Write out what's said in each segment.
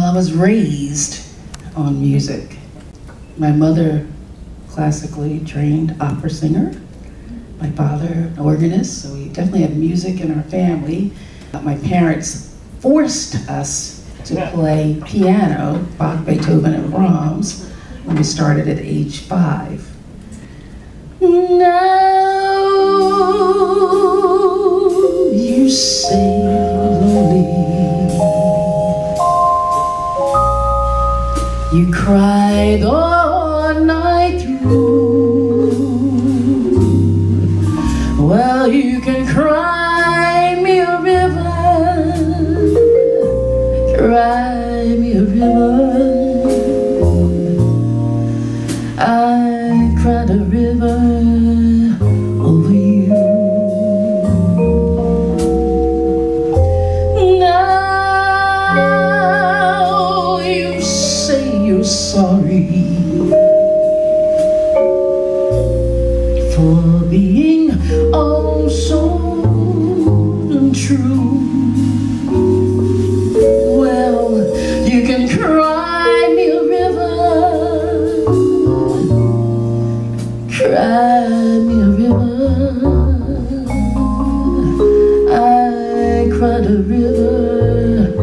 I was raised on music. My mother, classically trained opera singer. My father, an organist, so we definitely have music in our family. My parents forced us to play piano, Bach, Beethoven, and Brahms, when we started at age 5. Now you say you're lonely. You cried all night through. Well, you can cry me a river, cry me a river. I cried a river over you. Now you say you're sorry for being oh so untrue. Well, you can cry me a river, cry me a river. I cried a river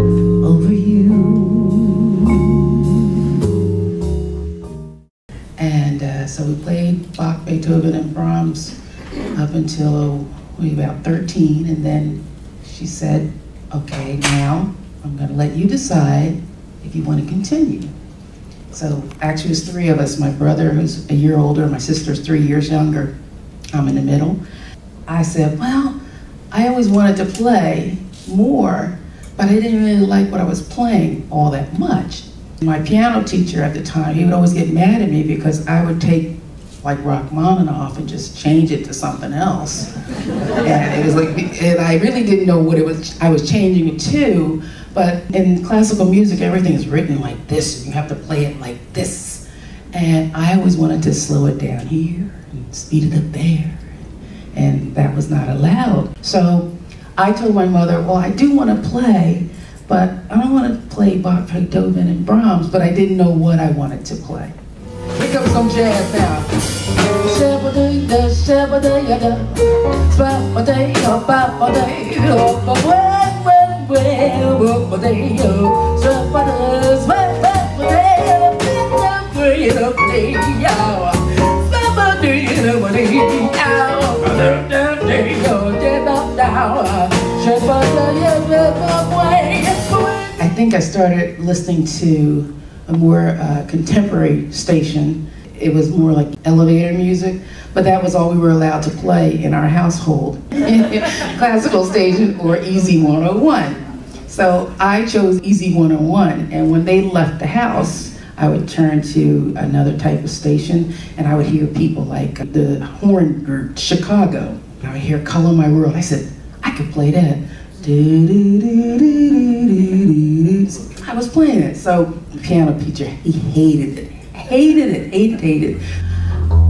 over you. And so we played Bach, Beethoven, and Brahms up until about 13, and then she said, okay, now I'm going to let you decide if you want to continue. So actually there's 3 of us, my brother who's a year older, my sister's 3 years younger, I'm in the middle. I said, well, I always wanted to play more, but I didn't really like what I was playing all that much. My piano teacher at the time, he would always get mad at me because I would take like Rachmaninoff and just change it to something else. And it was like, and I really didn't know what it was I was changing it to, but in classical music, everything is written like this, and you have to play it like this. And I always wanted to slow it down here and speed it up there, and that was not allowed. So I told my mother, well, I do want to play, but I don't want to play Bach, Beethoven, and Brahms, but I didn't know what I wanted to play. Here comes some jazz now. I think I started listening to a more contemporary station. It was more like elevator music, but that was all we were allowed to play in our household. Classical station or Easy 101. So I chose Easy 101, and when they left the house, I would turn to another type of station, and I would hear people like the horn group, Chicago. I would hear Color My World. I said, I could play that. I was playing it, so the piano teacher, he hated it. Hated it.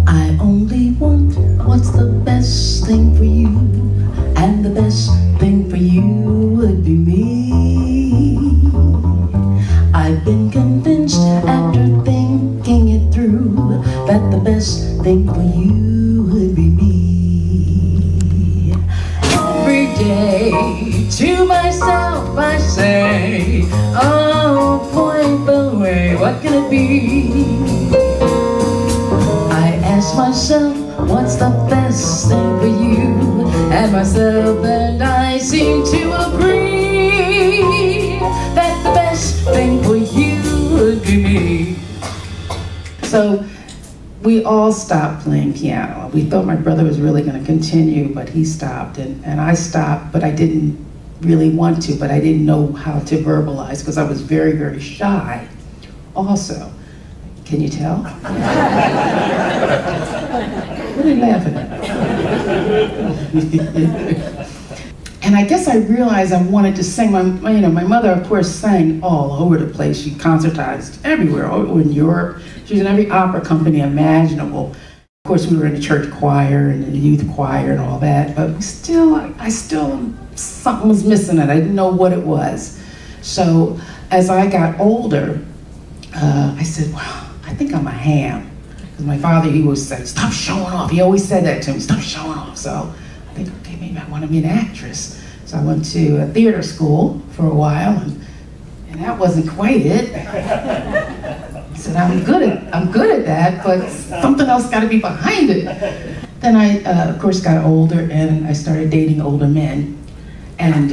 I only want what's the best thing for you, and the best thing for you would be me. I've been convinced after thinking it through that the best thing for you would be me. Every day to myself I say, oh boy, what can it be? I ask myself, what's the best thing for you? And myself and I seem to agree that the best thing for you would be me. So we all stopped playing piano. We thought my brother was really going to continue, but he stopped, and I stopped, but I didn't really want to, but I didn't know how to verbalize because I was very, very shy also. Can you tell? What are you laughing at? And I guess I realized I wanted to sing. My mother, of course, sang all over the place. She concertized everywhere, in Europe. She was in every opera company imaginable. Of course, we were in the church choir and the youth choir and all that, but still, something was missing, and I didn't know what it was. So as I got older, I said, well, I think I'm a ham. Because my father, he always said, stop showing off. He always said that to me, stop showing off. So I think, okay, maybe I want to be an actress. So I went to a theater school for a while, and that wasn't quite it. I said, I'm good at that, but something else got to be behind it. Then I, of course, got older, and I started dating older men. And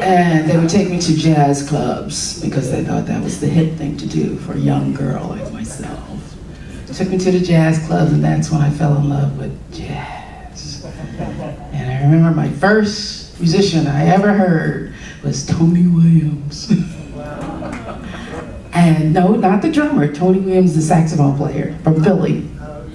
and they would take me to jazz clubs because they thought that was the hip thing to do for a young girl like myself. Took me to the jazz clubs, and that's when I fell in love with jazz. And I remember my first musician I ever heard was Tony Williams. And no, not the drummer, Tony Williams, the saxophone player from Philly.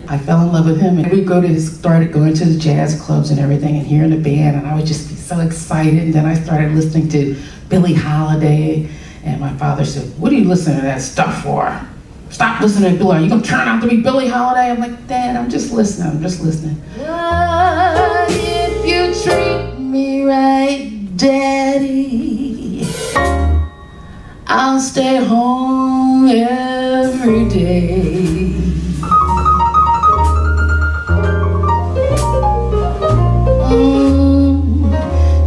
I fell in love with him, and we'd started going to the jazz clubs and everything and hearing the band, and I would just be so excited. And then I started listening to Billie Holiday, and my father said, what are you listening to that stuff for? Stop listening to Billie. Are you gonna turn out to be Billie Holiday? I'm like, Dad, I'm just listening, What if you treat me right, Daddy? I'll stay home every day.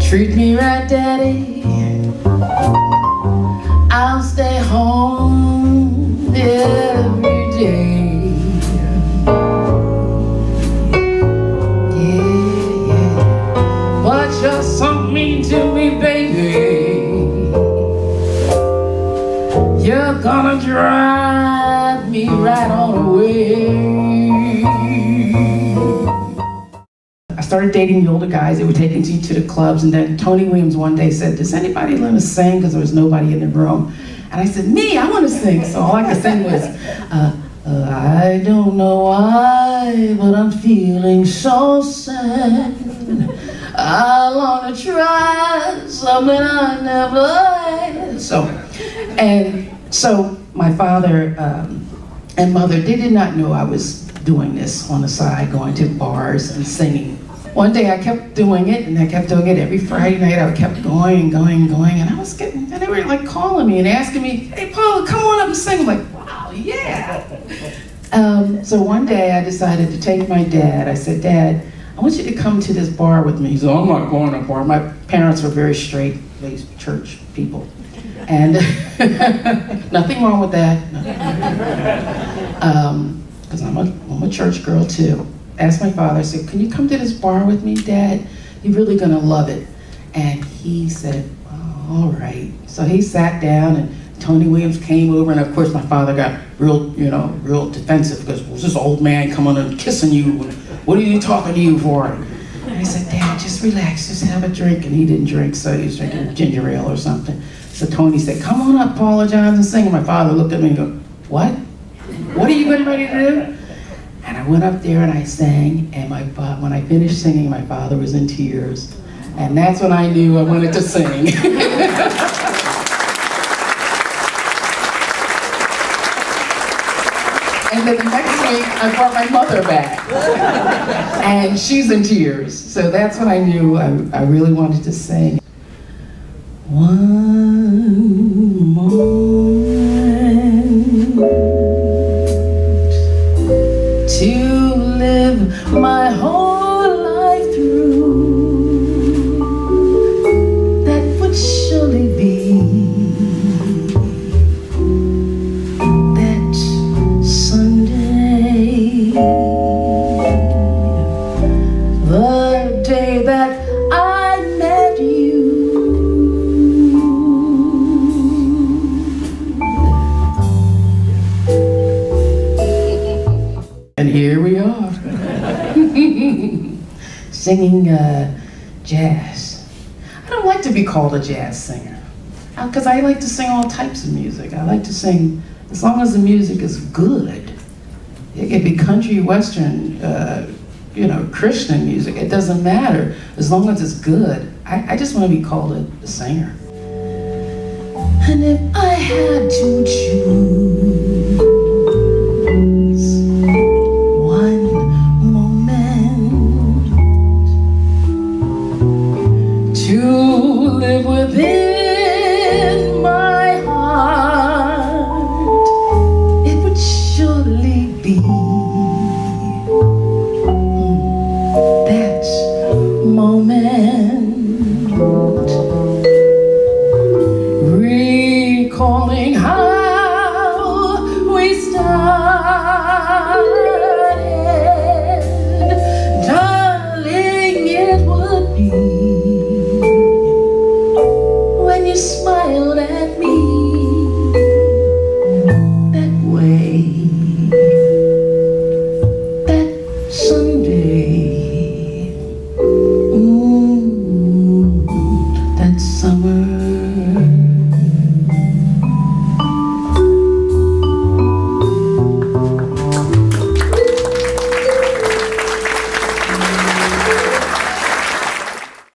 Treat me right, Daddy. I'll stay home every day. Yeah. But you're so mean to me, baby. You're gonna drive me right on away. I started dating the older guys. They were taking me to the clubs, and then Tony Williams one day said, does anybody want to sing? Because there was nobody in the room. And I said, me, I want to sing. So all I could sing was, I don't know why, but I'm feeling so sad. I want to try something I never had. So my father and mother, they did not know I was doing this on the side, going to bars and singing. One day I kept doing it, and I kept doing it every Friday night. I kept going, and I was getting, and they were like calling me and asking me, hey Paula, come on up and sing. I'm like, wow, yeah. So one day I decided to take my dad. I said, Dad, I want you to come to this bar with me. He said, I'm not going to a bar. My parents were very straight-laced church people. And nothing wrong with that. Because I'm a church girl too. Asked my father, I said, can you come to this bar with me, Dad? You're really gonna love it. And he said, oh, all right. So he sat down, and Tony Williams came over, and of course my father got real defensive, because was this old man coming and kissing you? What are you talking to you for? And I said, Dad, just relax, just have a drink. And he didn't drink, so he was drinking ginger ale or something. So Tony said, come on up, Paula Johns, and sing. And my father looked at me and go, what? What are you getting ready to do? And I went up there and I sang, and when I finished singing, my father was in tears. And that's when I knew I wanted to sing. And then the next week, I brought my mother back. And she's in tears. So that's when I knew I really wanted to sing. One moment to live my whole life through, that would surely be that Sunday, the day that I met you. And here we are, singing jazz. I don't like to be called a jazz singer, because I like to sing all types of music. I like to sing, as long as the music is good. It could be country, western, Christian music. It doesn't matter, as long as it's good. I just want to be called a singer. And if I had to choose one moment to live within smile.